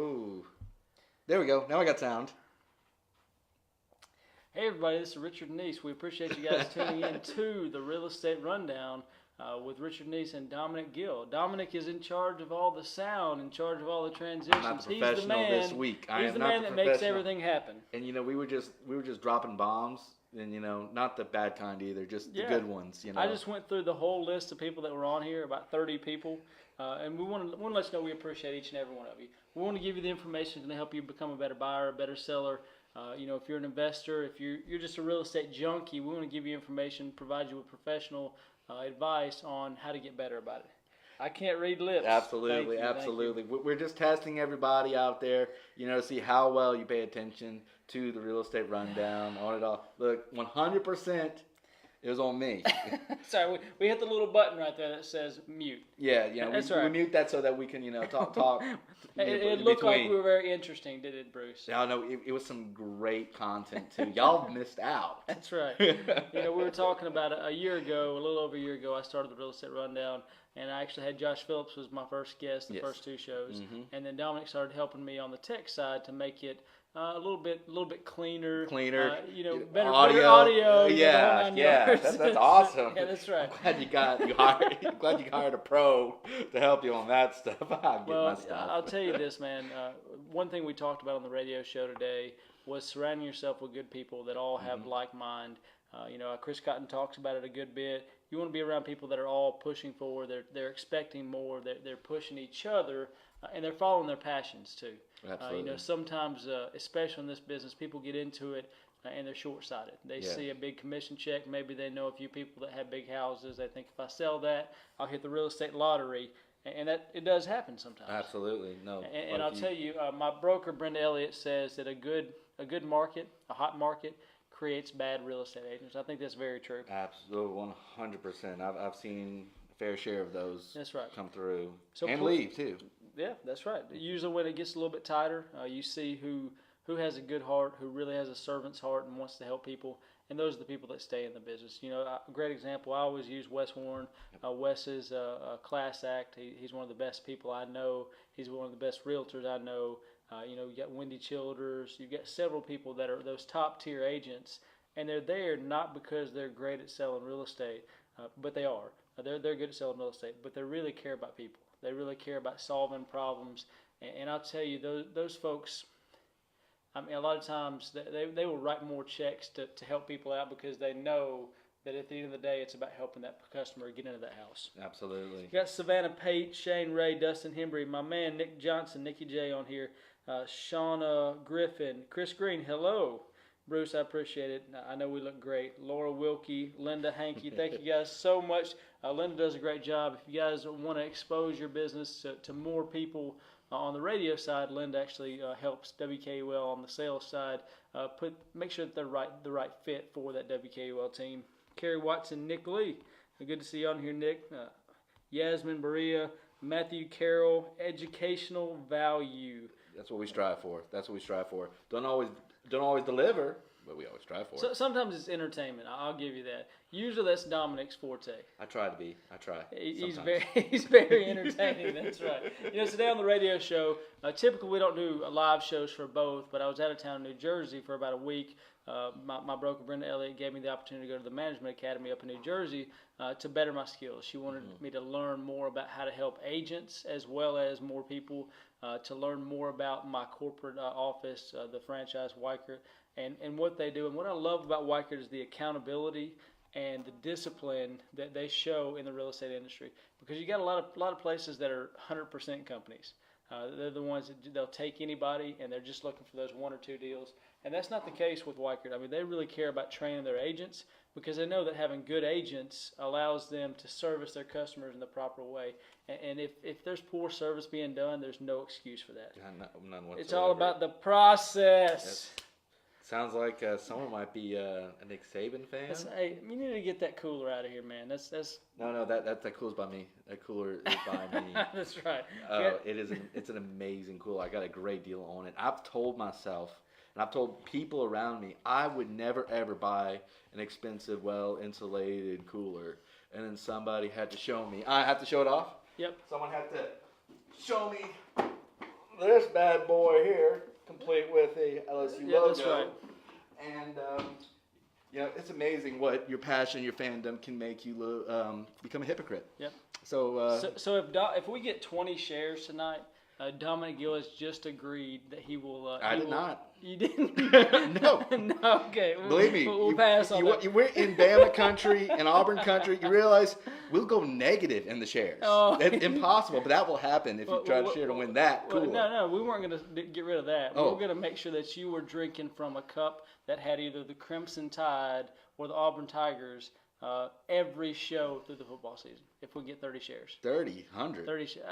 Ooh. There we go. Now I got sound. Hey everybody, this is Richard Neese. We appreciate you guys tuning in to the Real Estate Rundown with Richard Neese and Dominic Gill. Dominic is in charge of all the sound, in charge of all the transitions. I'm not the He's professional the man. this week. He's the man that makes everything happen. And we were just dropping bombs, and not the bad kind either, just the good ones. I just went through the whole list of people that were on here, about 30 people, and we want to let you know we appreciate each and every one of you. We want to give you the information to help you become a better buyer, a better seller. If you're an investor, if you're just a real estate junkie, we want to give you information, provide you with professional advice on how to get better about it. I can't read lips. Absolutely, absolutely. We're just testing everybody out there, to see how well you pay attention to the Real Estate Rundown, on it all. Look, 100%. It was on me. Sorry, we hit the little button right there that says mute. Yeah, we mute that so that we can, talk. It looked like we were very interesting, did it, Bruce? No, it was some great content too. Y'all missed out. That's right. We were talking about a little over a year ago, I started the Real Estate Rundown, and I actually had Josh Phillips was my first guest the first two shows, and then Dominic started helping me on the tech side to make it a little bit cleaner, better audio. Yeah, that's awesome. Yeah, that's right. I'm glad you hired a pro to help you on that stuff. I'll tell you this, man. One thing we talked about on the radio show today was surrounding yourself with good people that all have like mind. Chris Cotton talks about it a good bit. You want to be around people that are all pushing forward. They're expecting more. They're pushing each other, and they're following their passions too. Absolutely. Sometimes, especially in this business, people get into it and they're short-sighted. They see a big commission check. Maybe they know a few people that have big houses. They think if I sell that, I'll hit the real estate lottery, and that it does happen sometimes. Absolutely, no. And I'll tell you, my broker Brenda Elliott says that a good market, a hot market, creates bad real estate agents. I think that's very true. Absolutely, 100%. I've seen a fair share of those. That's right. Come through and leave too. Yeah, that's right. Usually when it gets a little bit tighter, you see who has a good heart, who really has a servant's heart and wants to help people, and those are the people that stay in the business. A great example, I always use Wes Warren. Wes is a class act. He's one of the best people I know. He's one of the best realtors I know. You got Wendy Childers. You've got several people that are those top-tier agents, and they're there not because they're great at selling real estate, but they are. They're good at selling real estate, but they really care about people. They really care about solving problems, and I'll tell you, those folks, a lot of times they will write more checks to help people out because they know that at the end of the day, it's about helping that customer get into that house. Absolutely. You got Savannah Pate, Shane Ray, Dustin Hembry, my man Nick Johnson, Nikki J on here, Shauna Griffin, Chris Green, hello. Bruce, I appreciate it. I know we look great. Laura Wilkie, Linda Hankey, thank you guys so much. Linda does a great job. If you guys want to expose your business to more people on the radio side, Linda actually helps WKUL on the sales side. Make sure that they're the right fit for that WKUL team. Kerry Watson, Nick Lee. Good to see you on here, Nick. Yasmin Berea, Matthew Carroll, educational value. That's what we strive for. Don't always deliver, but we always strive for So it. sometimes it's entertainment. I'll give you that. Usually that's Dominic's forte. I try to be. He's very entertaining. That's right. Today on the radio show, typically we don't do live shows for both, but I was out of town in New Jersey for about a week. My broker Brenda Elliott gave me the opportunity to go to the Management Academy up in New Jersey to better my skills. She wanted me to learn more about how to help agents as well as more people, to learn more about my corporate office, the franchise Weichert, and what they do. And what I love about Weichert is the accountability and the discipline that they show in the real estate industry. Because you got a lot of places that are 100% companies. They're the ones that they'll take anybody, and they're just looking for those one or two deals. And that's not the case with Weichert. They really care about training their agents because they know that having good agents allows them to service their customers in the proper way. And if there's poor service being done, there's no excuse for that. None whatsoever. It's all about the process. Sounds like someone might be a Nick Saban fan. Hey, you need to get that cooler out of here, man. That's No, that cooler's by me. That cooler is by me. That's right. It's an amazing cooler. I got a great deal on it. I've told myself, and I've told people around me, I would never ever buy an expensive, well-insulated cooler. And then somebody had to show me. I have to show it off? Yep. Someone had to show me this bad boy here, complete with the LSU Yeah, logo. that's right. And it's amazing what your passion, your fandom can make you become a hypocrite. Yep. So, If we get 20 shares tonight, Dominic Gillis just agreed that he will. I did not. You didn't? No. No. Okay. Believe me, We'll pass on that. you went in Bama country and Auburn country. You realize we'll go negative in the shares. Oh. It's impossible, but that will happen if you try to share to win that. Cool. No, we weren't going to get rid of that. We Oh. were going to make sure that you were drinking from a cup that had either the Crimson Tide or the Auburn Tigers every show through the football season. If we get 30 shares. 30, 100. 30 shares.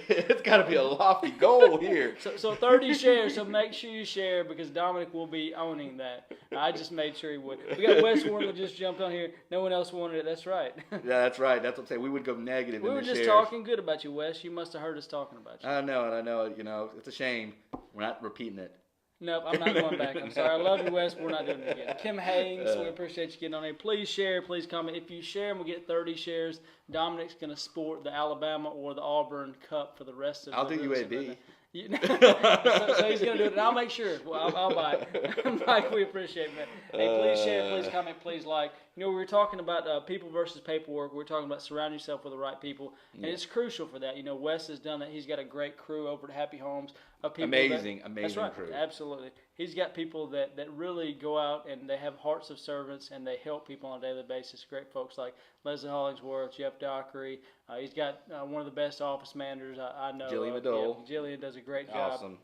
It's got to be a lofty goal here. So 30 shares. So make sure you share because Dominic will be owning that. I just made sure he would. We got Wes Warren that just jumped on here. No one else wanted it. That's right. Yeah, that's right. That's what I'm saying. We would go negative We in were the just shares. talking good about you, Wes. You must have heard us talking about you. I know it. It's a shame. We're not repeating it. Nope, I'm not going back. I'm sorry. I love you, Wes. We're not doing it again. Kim Haynes, we appreciate you getting on here. Please share. Please comment. If you share and we get 30 shares, Dominic's going to sport the Alabama or the Auburn Cup for the rest of I'll the do UAB. So he's going to do it, and I'll make sure. Well, I'll buy it. Mike, we appreciate it, man. Hey, please share, please comment, please like. We were talking about people versus paperwork. We were talking about surrounding yourself with the right people, and it's crucial for that. Wes has done that. He's got a great crew over at Happy Homes of people. Amazing That's right, crew. absolutely. He's got people that really go out and they have hearts of servants and they help people on a daily basis. Great folks like Leslie Hollingsworth, Jeff Dockery. He's got one of the best office managers I know. Jillian Madole. Jillian does a great job. Awesome.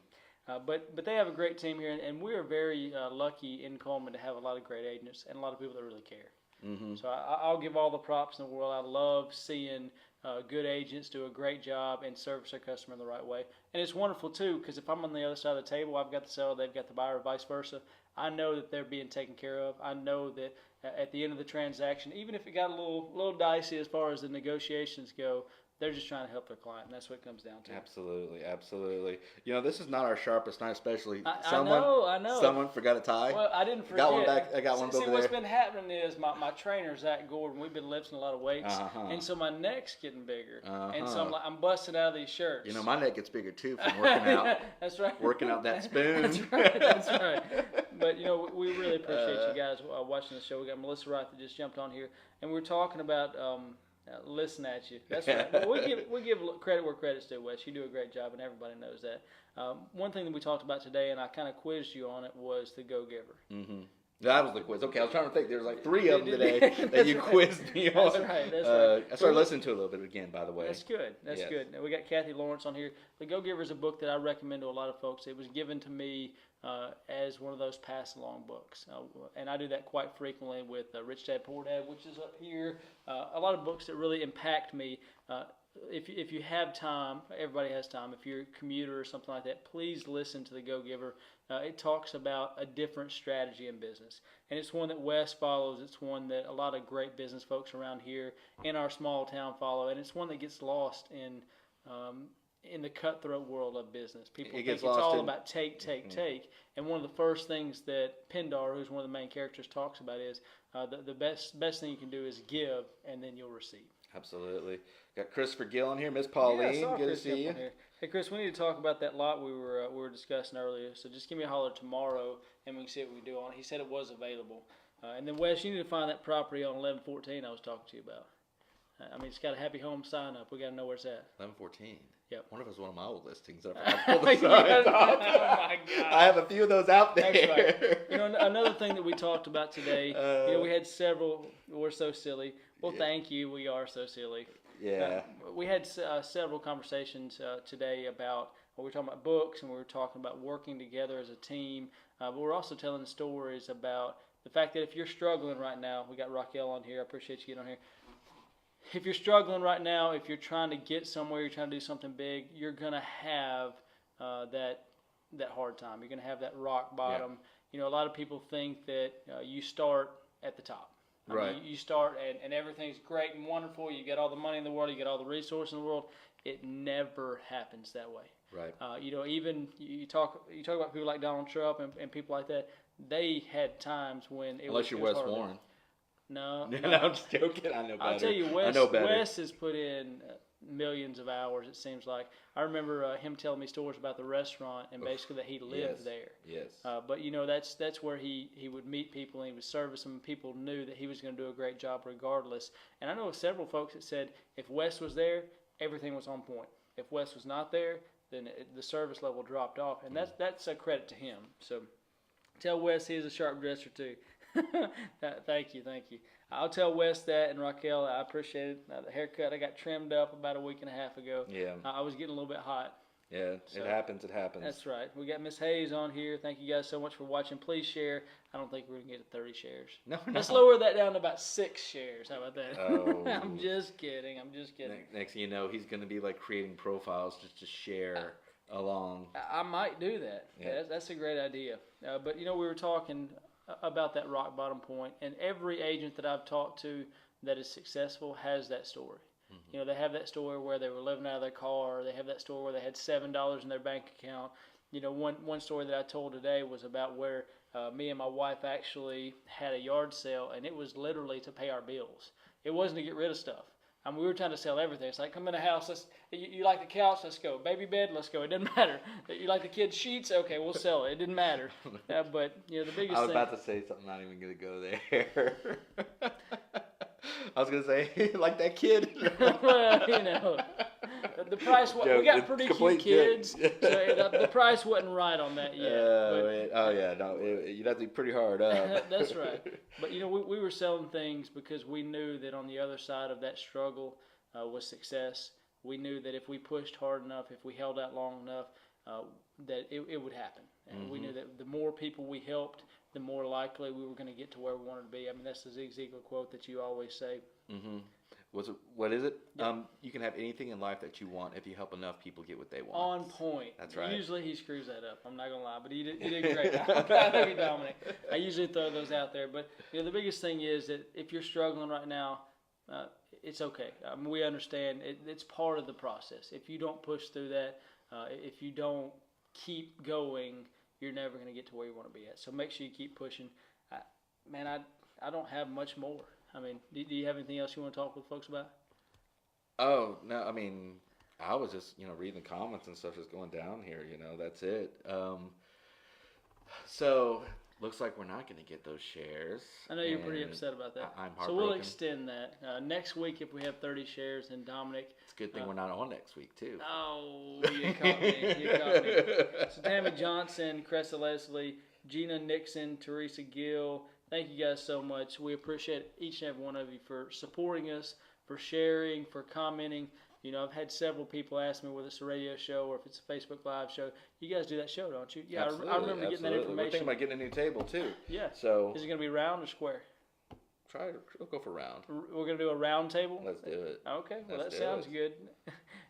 But they have a great team here, and we are very lucky in Coleman to have a lot of great agents and a lot of people that really care. Mm-hmm. So I'll give all the props in the world. I love seeing good agents do a great job and service their customer in the right way. And it's wonderful, too, because if I'm on the other side of the table, I've got the seller, they've got the buyer, vice versa. I know that they're being taken care of. I know that at the end of the transaction, even if it got a little dicey as far as the negotiations go, they're just trying to help their client, and that's what it comes down to. Absolutely. This is not our sharpest night, especially I know. Someone forgot a tie. Well, I didn't forget. Got one back. I got one over there. See, what's been happening is my trainer, Zach Gordon, we've been lifting a lot of weights, and so my neck's getting bigger. And so I'm busting out of these shirts. My neck gets bigger, too, from working out. That's right. Working out that spoon. That's right. But, we really appreciate you guys watching the show. We got Melissa Wright that just jumped on here, and we're talking about listen at you. That's right. But we give credit where credit's due, Wes. You do a great job, and everybody knows that. One thing that we talked about today, and I kind of quizzed you on it, was the Go-Giver. Mm-hmm. That was the quiz. Okay, I was trying to think. There was like 3 of them today that you quizzed me on. That's right. I started listening to it a little bit again, by the way. That's good. That's good. Now, we got Kathy Lawrence on here. The Go-Giver is a book that I recommend to a lot of folks. It was given to me as one of those pass-along books. And I do that quite frequently with Rich Dad Poor Dad, which is up here. A lot of books that really impact me. If you have time, everybody has time. If you're a commuter or something like that, please listen to The Go-Giver. It talks about a different strategy in business. And it's one that Wes follows. It's one that a lot of great business folks around here in our small town follow. And it's one that gets lost in the cutthroat world of business. People think it's all about take. And one of the first things that Pindar, who's one of the main characters, talks about is the best thing you can do is give, and then you'll receive. Absolutely. Got Christopher Gill on here, Miss Pauline. Good to see you. Hey, Chris, we need to talk about that lot we were discussing earlier. So just give me a holler tomorrow, and we can see what we can do on it. He said it was available. And then, Wes, you need to find that property on 1114 I was talking to you about. It's got a Happy Home sign up. We got to know where it's at. 1114. Yep. I wonder if it's one of my old listings. I forgot to pull the sign Oh off. my God! I have a few of those out there. That's right. Another thing that we talked about today. We had several. We're so silly. Well, thank you. We are so silly. Yeah. We had several conversations today about. We were talking about books, and we were talking about working together as a team. But we're also telling stories about the fact that if you're struggling right now, we got Raquel on here. I appreciate you getting on here. If you're struggling right now, if you're trying to get somewhere, you're trying to do something big, you're going to have that hard time. You're going to have that rock bottom. Yeah. A lot of people think that you start at the top. Right. You start and everything's great and wonderful. You get all the money in the world. You get all the resources in the world. It never happens that way. Right. Even you talk about people like Donald Trump and people like that. They had times when it Unless was you're Wes hard. Warren. No, I'm just joking. I know better. I'll tell you, Wes has put in millions of hours, it seems like. I remember him telling me stories about the restaurant and basically that he lived there. Yes. But that's where he would meet people and he would service them. And people knew that he was going to do a great job regardless. And I know several folks that said if Wes was there, everything was on point. If Wes was not there, then the service level dropped off. And that's a credit to him. So tell Wes he's a sharp dresser too. Thank you. I'll tell Wes that, and Raquel, I appreciate it. The haircut, I got trimmed up about a week and a half ago. Yeah. I was getting a little bit hot. Yeah, so, it happens. That's right. We got Miss Hayes on here. Thank you guys so much for watching. Please share. I don't think we're going to get to 30 shares. No. Let's lower that down to about 6 shares. How about that? Oh. I'm just kidding. Next thing you know, he's going to be like creating profiles just to share along. I might do that. Yeah. That's a great idea. But, we were talking about that rock bottom point, and every agent that I've talked to that is successful has that story. Mm-hmm. They have that story where they were living out of their car, or they have that story where they had $7 in their bank account. One story that I told today was about where me and my wife actually had a yard sale, and it was literally to pay our bills. It wasn't to get rid of stuff. We were trying to sell everything. It's like, come in the house. You like the couch? Let's go. Baby bed? Let's go. It didn't matter. You like the kids' sheets? Okay, we'll sell it. It didn't matter. But the biggest thing. I was about to say something. Not even going to go there. I was going to say, like that kid. Well, the price. We got pretty cute kids, so the price wasn't right on that yet. You'd have to be pretty hard up. That's right. But we were selling things because we knew that on the other side of that struggle was success. We knew that if we pushed hard enough, if we held out long enough, that it would happen. And we knew that the more people we helped, the more likely we were going to get to where we wanted to be. That's the Zig Ziglar quote that you always say. Mm-hmm. What is it? Yeah. You can have anything in life that you want if you help enough people get what they want. On point. That's right. Usually he screws that up. I'm not going to lie, but he did great. I love you, Dominic. I usually throw those out there. But the biggest thing is that if you're struggling right now, it's okay. We understand. It's part of the process. If you don't push through that, if you don't keep going, you're never going to get to where you want to be at. So make sure you keep pushing. I don't have much more. Do you have anything else you want to talk with folks about? Oh, no, I was just, reading the comments and stuff just going down here, that's it. So, looks like we're not going to get those shares. I know you're pretty upset about that. I'm heartbroken. So we'll extend that. Next week, if we have 30 shares, then Dominic... It's a good thing we're not on next week, too. Oh, you caught me. So Tammy Johnson, Cressa Leslie, Gina Nixon, Teresa Gill... Thank you guys so much. We appreciate each and every one of you for supporting us, for sharing, for commenting. I've had several people ask me whether it's a radio show or if it's a Facebook Live show. You guys do that show, don't you? Yeah, I remember getting that information. We're thinking about getting a new table, too. Yeah. So is it going to be round or square? We'll go for round. We're going to do a round table? Let's do it. Okay, well, that sounds good.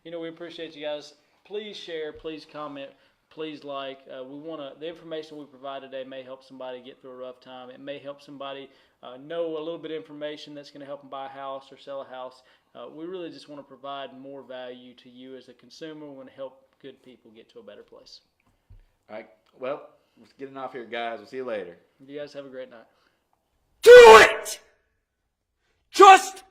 We appreciate you guys. Please share, please comment. Please like. The information we provide today may help somebody get through a rough time. It may help somebody know a little bit of information that's going to help them buy a house or sell a house. We really just want to provide more value to you as a consumer. We want to help good people get to a better place. All right. Well, let's get it off here, guys. We'll see you later. You guys have a great night. Do it! Just